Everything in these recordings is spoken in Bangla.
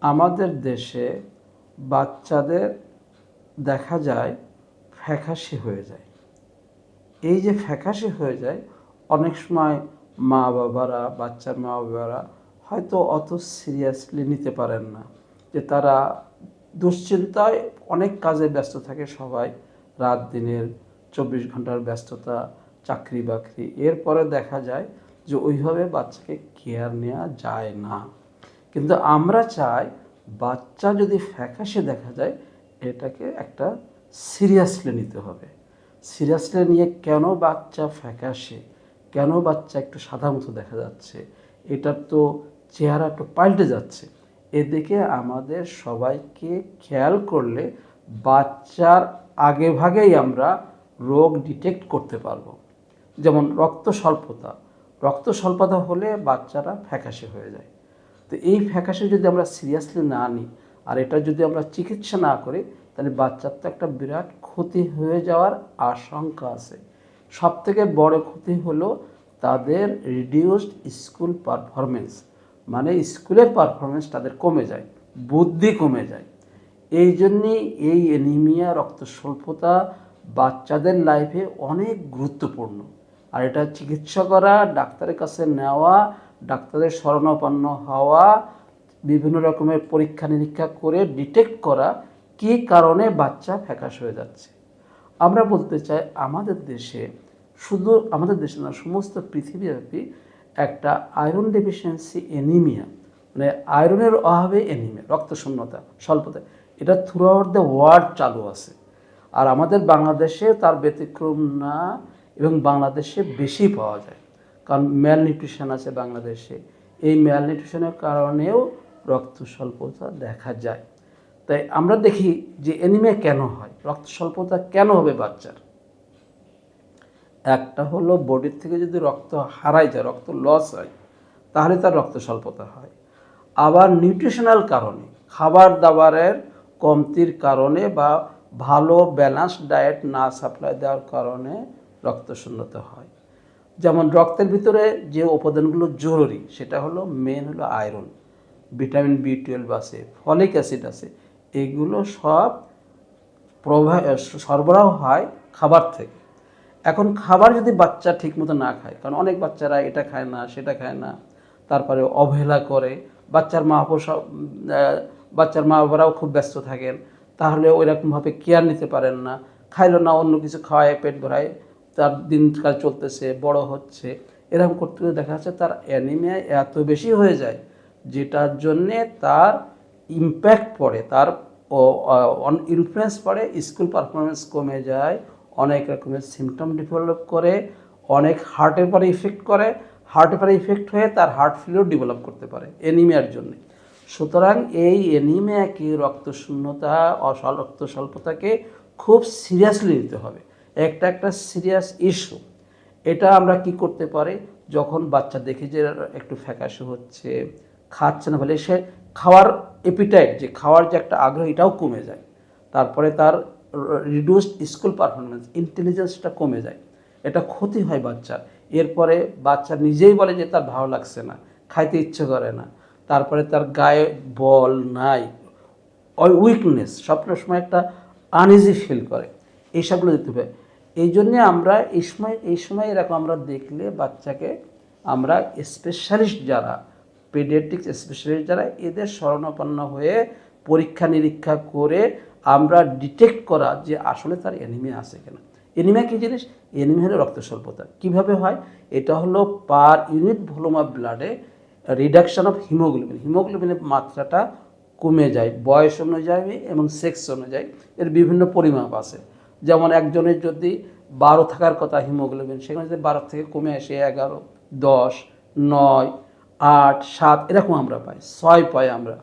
আমাদের দেশে বাচ্চাদের দেখা যায় ফ্যাকাশে হয়ে যায়। এই যে ফ্যাকাশে হয়ে যায়, অনেক সময় বাচ্চার মা বাবারা হয়তো অত সিরিয়াসলি নিতে পারেন না, যে তারা দুশ্চিন্তায় অনেক কাজে ব্যস্ত থাকে সবাই, রাত দিনের 24 ঘন্টার ব্যস্ততা, চাকরি বাকরি, এরপরে দেখা যায় যে ওইভাবে বাচ্চাকে কেয়ার নেওয়া যায় না। কিন্তু আমরা চাই বাচ্চা যদি ফ্যাকাশে দেখা যায়, এটাকে একটা সিরিয়াসলি নিতে হবে। সিরিয়াসলি নিয়ে কেন বাচ্চা ফ্যাকাশে, কেন বাচ্চা একটু সাদা মতো দেখা যাচ্ছে, এটার তো চেহারা একটু পাল্টে যাচ্ছে, এদিকে আমাদের সবাইকে খেয়াল করলে বাচ্চার আগে ভাগেই আমরা রোগ ডিটেক্ট করতে পারবো। যেমন রক্ত স্বল্পতা হলে বাচ্চারা ফ্যাকাশে হয়ে যায়। তো এই ফ্যাকাশে যদি আমরা সিরিয়াসলি না নিই আর এটা যদি আমরা চিকিৎসা না করি, তাহলে বাচ্চার তো একটা বিরাট ক্ষতি হয়ে যাওয়ার আশঙ্কা আছে। সবথেকে বড় ক্ষতি হলো তাদের রিডিউসড স্কুল পারফরমেন্স, মানে স্কুলের পারফরমেন্স তাদের কমে যায়, বুদ্ধি কমে যায়। এই জন্যেই এই অ্যানিমিয়া, রক্ত স্বল্পতা বাচ্চাদের লাইফে অনেক গুরুত্বপূর্ণ। আর এটা চিকিৎসা করা, ডাক্তারের কাছে নেওয়া, ডাক্তারের শরণাপন্ন হওয়া, বিভিন্ন রকমের পরীক্ষা নিরীক্ষা করে ডিটেক্ট করা কী কারণে বাচ্চা ফ্যাকাশ হয়ে যাচ্ছে। আমরা বলতে চাই আমাদের দেশে, শুধু আমাদের দেশে না, সমস্ত পৃথিবীব্যাপী একটা আয়রন ডেফিসিয়েন্সি অ্যানিমিয়া, মানে আয়রনের অভাবে অ্যানিমিয়া, রক্তশূন্যতা, স্বল্পতা, এটা থ্রু আউট দ্য ওয়ার্ল্ড চালু আছে। আর আমাদের বাংলাদেশে তার ব্যতিক্রম না, এবং বাংলাদেশে বেশি পাওয়া যায়, কারণ ম্যাল নিউট্রিশন আছে বাংলাদেশে। এই ম্যাল নিউট্রিশনের কারণেও রক্ত স্বল্পতা দেখা যায়। তাই আমরা দেখি যে অ্যানিমিয়া কেন হয়, রক্ত স্বল্পতা কেন হবে বাচ্চার। একটা হলো বডির থেকে যদি রক্ত হারায় যায়, রক্ত লস হয়, তাহলে তার রক্ত স্বল্পতা হয়। আবার নিউট্রিশনাল কারণে, খাবার দাবারের কমতির কারণে বা ভালো ব্যালেন্সড ডায়েট না সাপ্লাই দেওয়ার কারণে রক্তশূন্যতা হয়। যেমন রক্তের ভিতরে যে উপাদানগুলো জরুরি, সেটা হলো মেন হলো আয়রন, ভিটামিন B12 আছে, ফলিক অ্যাসিড আছে, এগুলো সব সরবরাহ হয় খাবার থেকে। এখন খাবার যদি বাচ্চা ঠিকমতো না খায়, কারণ অনেক বাচ্চারা এটা খায় না, সেটা খায় না, তারপরে অবহেলা করে, বাচ্চার মা বাবারাও খুব ব্যস্ত থাকেন, তাহলে ওই রকমভাবে কেয়ার নিতে পারেন না, খাইলো না, অন্য কিছু খাওয়ায় পেট ভরায়, তার দিনকাল চলতেছে, বড় হচ্ছে, এরকম করতে দেখা যাচ্ছে তার অ্যানিমিয়া এত বেশি হয়ে যায়, যেটার জন্যে তার ইম্প্যাক্ট পড়ে, তার ইনফ্লুয়েন্স পড়ে, স্কুল পারফরমেন্স কমে যায়, অনেক রকমের সিমটম ডেভেলপ করে, অনেক হার্টের পরে ইফেক্ট করে, হার্টের পরে ইফেক্ট হয়ে তার হার্ট ফেলিওর ডেভেলপ করতে পারে অ্যানিমিয়ার জন্য। সুতরাং এই অ্যানিমিয়াকে, রক্তশূন্যতা, রক্ত স্বল্পতাকে খুব সিরিয়াসলি নিতে হবে, একটা সিরিয়াস ইস্যু। এটা আমরা কি করতে পারি, যখন বাচ্চা দেখে যে একটু ফ্যাকাশে হচ্ছে, খাচ্ছে না, বলে সে খাওয়ার এপিটাইট, যে খাওয়ার যে একটা আগ্রহ, এটাও কমে যায়। তারপরে তার রিডিউসড স্কুল পারফরমেন্স, ইন্টেলিজেন্সটা কমে যায়, এটা ক্ষতি হয় বাচ্চার। এরপরে বাচ্চা নিজেই বলে যে তার ভালো লাগছে না, খাইতে ইচ্ছে করে না, তারপরে তার গায়ে বল নাই, উইকনেস, সবসময় একটা আনইজি ফিল করে, এইসবগুলো দিতে হবে। এই জন্যে আমরা এই সময় এরকম আমরা দেখলে বাচ্চাকে আমরা স্পেশালিস্ট যারা, পেডিয়াট্রিক্স স্পেশালিস্ট যারা, এদের শরণাপন্ন হয়ে পরীক্ষা নিরীক্ষা করে আমরা ডিটেক্ট করা যে আসলে তার অ্যানিমিয়া আছে কিনা। অ্যানিমিয়া কী জিনিস? অ্যানিমিয়া হলো রক্ত স্বল্পতা। কীভাবে হয়? এটা হলো পার ইউনিট ভলিউম অফ ব্লাডে রিডাকশন অফ হিমোগ্লোবিনের মাত্রাটা কমে যায় বয়স অনুযায়ী এবং সেক্স অনুযায়ী, এর বিভিন্ন পরিমাপ আছে। যেমন একজনের যদি 12 থাকার কথা হিমোগ্লোবিন, সেখানে যদি 12 থেকে কমে আসে 11, 10, 9, 8, 7 এরকম আমরা পাই, 6 পাই, আমরা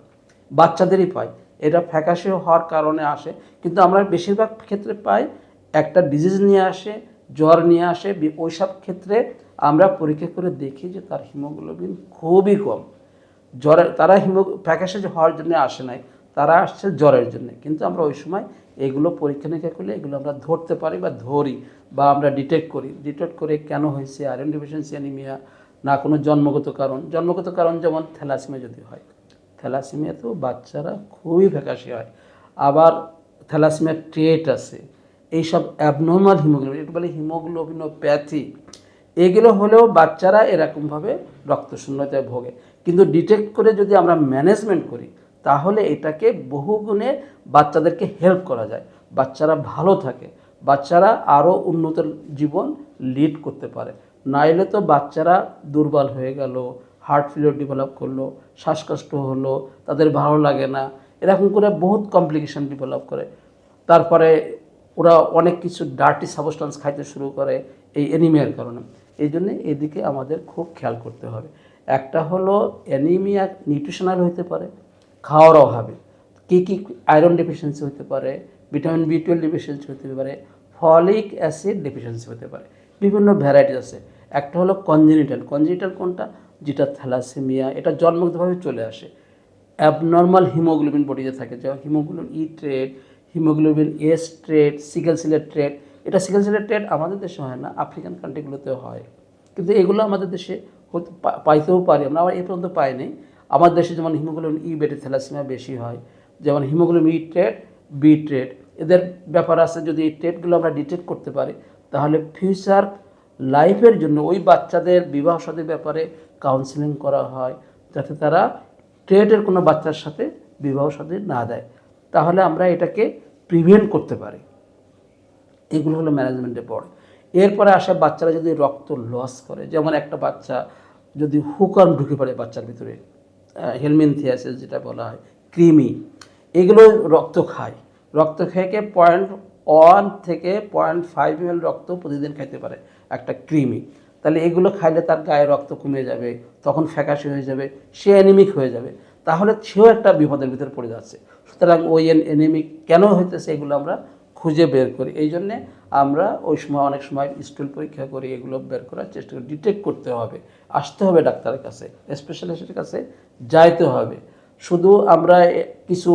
বাচ্চাদেরই পাই। এটা ফ্যাকাশে হওয়ার কারণে আসে, কিন্তু আমরা বেশিরভাগ ক্ষেত্রে পাই একটা ডিজিজ নিয়ে আসে, জ্বর নিয়ে আসে, ওইসব ক্ষেত্রে আমরা পরীক্ষা করে দেখি যে তার হিমোগ্লোবিন খুবই কম। তারা ফ্যাকাশে হওয়ার জন্য আসে নাই, তারা আসছে জ্বরের জন্য। কিন্তু আমরা ওই সময় এগুলো পরীক্ষা নিরীক্ষা করলে এগুলো আমরা ধরতে পারি বা ধরি, বা আমরা ডিটেক্ট করে কেন হয়েছে আয়রন ডেফিসিয়েন্সি অ্যানিমিয়া, না কোনো জন্মগত কারণ যেমন থ্যালাসেমিয়া যদি হয়, থ্যালাসেমিয়াতেও বাচ্চারা খুবই ফ্যাকাশে হয়। আবার থ্যালাসেমিয়ার ট্রেট আছে, এইসব অ্যাবনর্মাল হিমোগ্লোবিন, এটা বলে হিমোগ্লোবিনোপ্যাথি, এগুলো হলেও বাচ্চারা এরকমভাবে রক্তশূন্যতায় ভোগে। কিন্তু ডিটেক্ট করে যদি আমরা ম্যানেজমেন্ট করি তাহলে এটাকে বহুগুণে বাচ্চাদেরকে হেল্প করা যায়, বাচ্চারা ভালো থাকে, বাচ্চারা আরও উন্নত জীবন লিড করতে পারে। নাইলে তো বাচ্চারা দুর্বল হয়ে গেল, হার্ট ফেলিওর ডেভেলপ করলো, শ্বাসকষ্ট হলো, তাদের ভালো লাগে না, এরকম করে বহুত কমপ্লিকেশন ডেভেলপ করে। তারপরে ওরা অনেক কিছু ডার্টি সাবস্টেন্স খাইতে শুরু করে এই অ্যানিমিয়ার কারণে। এই জন্যে এদিকে আমাদের খুব খেয়াল করতে হবে। একটা হলো অ্যানিমিয়া নিউট্রিশনাল হতে পারে, খাওয়ার অভাবে কী কী আয়রন ডেফিসিয়েন্সি হতে পারে, ভিটামিন B12 ডেফিসিয়েন্সি হতে পারে, ফলিক অ্যাসিড ডেফিসিয়েন্সি হতে পারে, বিভিন্ন ভ্যারাইটিস আছে। একটা হলো কনজেনিটাল কোনটা, যেটা থ্যালাসেমিয়া, এটা জন্মগতভাবে চলে আসে। অ্যাবনর্মাল হিমোগ্লোবিন বডিতে থাকে, যেমন হিমোগ্লোবিন E ট্রেট, হিমোগ্লোবিন S ট্রেট, সিকেল সেলের ট্রেট। এটা সিকেল সেলের ট্রেট আমাদের দেশে হয় না, আফ্রিকান কান্ট্রিগুলোতেও হয়, কিন্তু এগুলো আমাদের দেশে পাইতেও পারি আমরা, আবার এ পর্যন্ত পাইনি। আমাদের দেশে যেমন হিমোগ্লোবিন E বেটে থ্যালাসেমিয়া বেশি হয়, যেমন হিমোগ্লোবিন E ট্রেট, B ট্রেট, এদের ব্যাপার আছে। যদি এই ট্রেটগুলো আমরা ডিটেক্ট করতে পারি তাহলে ফিউচার লাইফের জন্য ওই বাচ্চাদের বিবাহ শাদীর ব্যাপারে কাউন্সেলিং করা হয়, যাতে তারা ট্রেটের কোনো বাচ্চার সাথে বিবাহ শাদী না দেয়, তাহলে আমরা এটাকে প্রিভেন্ট করতে পারি। এগুলো হলো ম্যানেজমেন্টে পড়ে। এরপরে আসে বাচ্চারা যদি রক্ত লস করে, যেমন একটা বাচ্চা যদি হুকর্ম ঢুকে পড়ে বাচ্চার ভিতরে, হেলমিনথিয়াসিস যেটা বলা হয়, কৃমি, এগুলো রক্ত খায়, রক্ত খেয়ে 0.1 থেকে 0.5 ml রক্ত প্রতিদিন খাইতে পারে একটা কৃমি। তাহলে এগুলো খাইলে তার গায়ে রক্ত কমে যাবে, তখন ফ্যাকাশে হয়ে যাবে, সে অ্যানিমিক হয়ে যাবে, তাহলে সেও একটা বিপদের ভিতরে পড়ে যাচ্ছে। সুতরাং ওই অ্যানিমিক কেন হইতেছে এগুলো আমরা খুঁজে বের করি। এই জন্যে আমরা ওই সময় অনেক সময় স্টুল পরীক্ষা করি, এগুলো বের করার চেষ্টা করি। ডিটেক্ট করতে হবে, আসতে হবে ডাক্তারের কাছে, স্পেশালিস্টের কাছে যাইতে হবে। শুধু আমরা কিছু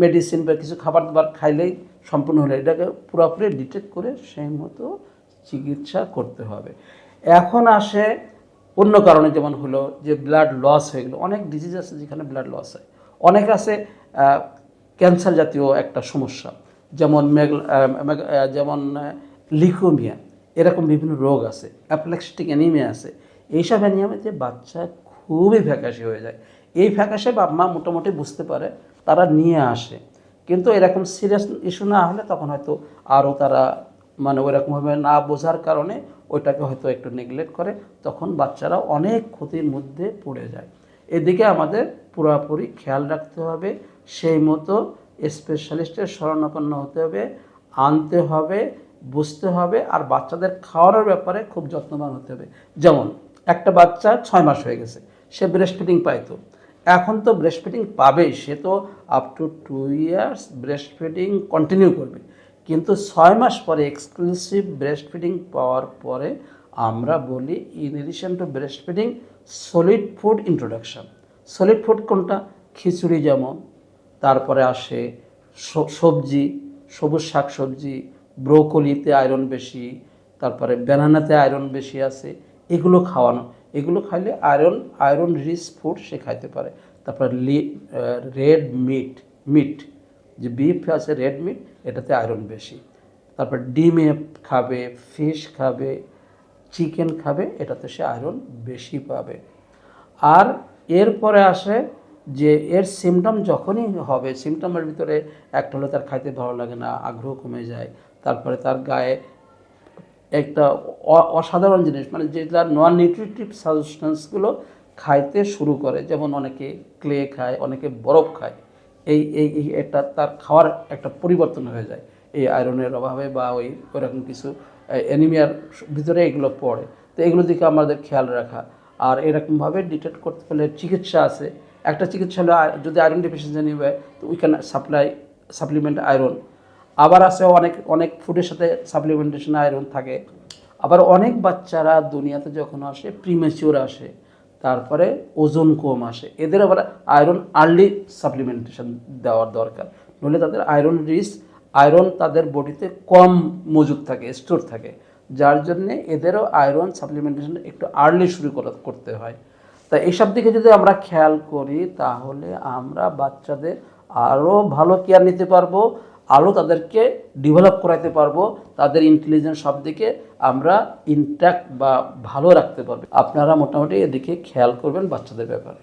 মেডিসিন বা কিছু খাবার দাবার খাইলেই সম্পূর্ণ হলে, এটাকে পুরোপুরি ডিটেক্ট করে সেই মতো চিকিৎসা করতে হবে। এখন আসে অন্য কারণে, যেমন হলো যে ব্লাড লস হয়ে গেলো। অনেক ডিজিজ আছে যেখানে ব্লাড লস হয়, অনেক আছে ক্যান্সার জাতীয় একটা সমস্যা, যেমন যেমন লিউকেমিয়া, এরকম বিভিন্ন রোগ আছে, অ্যাপলেক্সিটিক অ্যানিমিয়া আছে। এইসব অ্যানিমিয়াতে বাচ্চা খুবই ফ্যাকাশে হয়ে যায়। এই ফ্যাকাশে বাপ মা মোটামুটি বুঝতে পারে, তারা নিয়ে আসে, কিন্তু এরকম সিরিয়াস ইস্যু না হলে তখন হয়তো আরও তারা মানে ওইরকমভাবে না বোঝার কারণে ওইটাকে হয়তো একটু নেগলেক্ট করে, তখন বাচ্চারা অনেক ক্ষতির মধ্যে পড়ে যায়। এদিকে আমাদের পুরোপুরি খেয়াল রাখতে হবে, সেই মতো স্পেশালিস্টের শরণাপন্ন হতে হবে, আনতে হবে, বুঝতে হবে। আর বাচ্চাদের খাওয়ানোর ব্যাপারে খুব যত্নবান হতে হবে। যেমন একটা বাচ্চা 6 মাস হয়ে গেছে, সে ব্রেস্ট ফিডিং পাইতো, এখন তো ব্রেস্ট ফিডিং পাবেই, সে তো up to 2 years breast feeding continue করবে। কিন্তু 6 মাস পরে এক্সক্লুসিভ ব্রেস্ট ফিডিং পাওয়ার পরে আমরা বলি in addition to breast feeding solid food introduction. Solid food কোনটা? খিচুড়ি যেমন, তারপরে আসে সবজি, সবুজ শাক সবজি, ব্রোকলিতে আয়রন বেশি, তারপরে ব্যানানাতে আয়রন বেশি আছে, এগুলো খাওয়ানো। এগুলো খাইলে আয়রন রিচ ফুড সে খাইতে পারে। তারপরে রেড মিট, যে বিফ আছে রেড মিট, এটাতে আয়রন বেশি। তারপর ডিমে খাবে, ফিশ খাবে, চিকেন খাবে, এটাতে সে আয়রন বেশি পাবে। আর এরপরে আসে যে এর সিমটম যখনই হবে, সিমটমের ভিতরে একটা হলো তার খাইতে ভালো লাগে না, আগ্রহ কমে যায়, তারপরে তার গায়ে একটা অসাধারণ জিনিস, মানে যেটা নন নিউট্রিটিভ সাবস্টেন্সগুলো খাইতে শুরু করে, যেমন অনেকে ক্লে খায়, অনেকে বরফ খায়। এই এই এটা তার খাওয়ার একটা পরিবর্তন হয়ে যায় এই আয়রনের অভাবে, বা ওইরকম কিছু অ্যানিমিয়ার ভিতরে এগুলো পড়ে। তো এগুলো দিকে আমাদের খেয়াল রাখা। আর এরকমভাবে ডিটেক্ট করতে পারলে চিকিৎসা আছে। একটা চিকিৎসা হলো যদি আয়রন ডেফিসিয়েন্সি নিবে, তো উই ক্যান সাপ্লিমেন্ট আয়রন। আবার আছে অনেক ফুডের সাথে সাপ্লিমেন্টেশন আয়রন থাকে। আবার অনেক বাচ্চারা দুনিয়াতে যখন আসে প্রিমেচিওর আসে, তারপরে ওজন কম আসে, এদের আবার আয়রন আর্লি সাপ্লিমেন্টেশন দেওয়ার দরকার, নইলে তাদের আয়রন তাদের বডিতে কম মজুদ থাকে, স্টোর থাকে, যার জন্যে এদেরও আয়রন সাপ্লিমেন্টেশন একটু আর্লি শুরু করতে হয়। তা এইসব দিকে যদি আমরা খেয়াল করি তাহলে আমরা বাচ্চাদের আরও ভালো কেয়ার নিতে পারবো, আরও তাদেরকে ডেভেলপ করাতে পারবো, তাদের ইন্টেলিজেন্স সব দিকে আমরা ইনট্যাক্ট বা ভালো রাখতে পারবো। আপনারা মোটামুটি এদিকে খেয়াল করবেন বাচ্চাদের ব্যাপারে।